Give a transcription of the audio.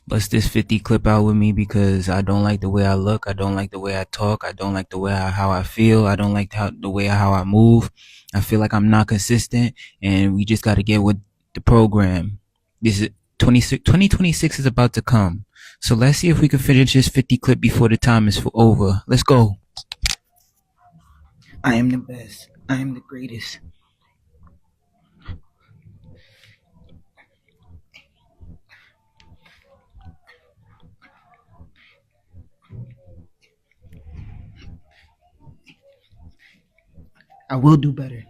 bust this 50 clip out with me because I don't like the way I look. I don't like the way I talk. I don't like the way how I feel. I don't like the way how I move. I feel like I'm not consistent, and we just got to get with the program. This is 2026 is about to come. So let's see if we can finish this 50 clip before the time is over. Let's go. I am the best. I am the greatest. I will do better.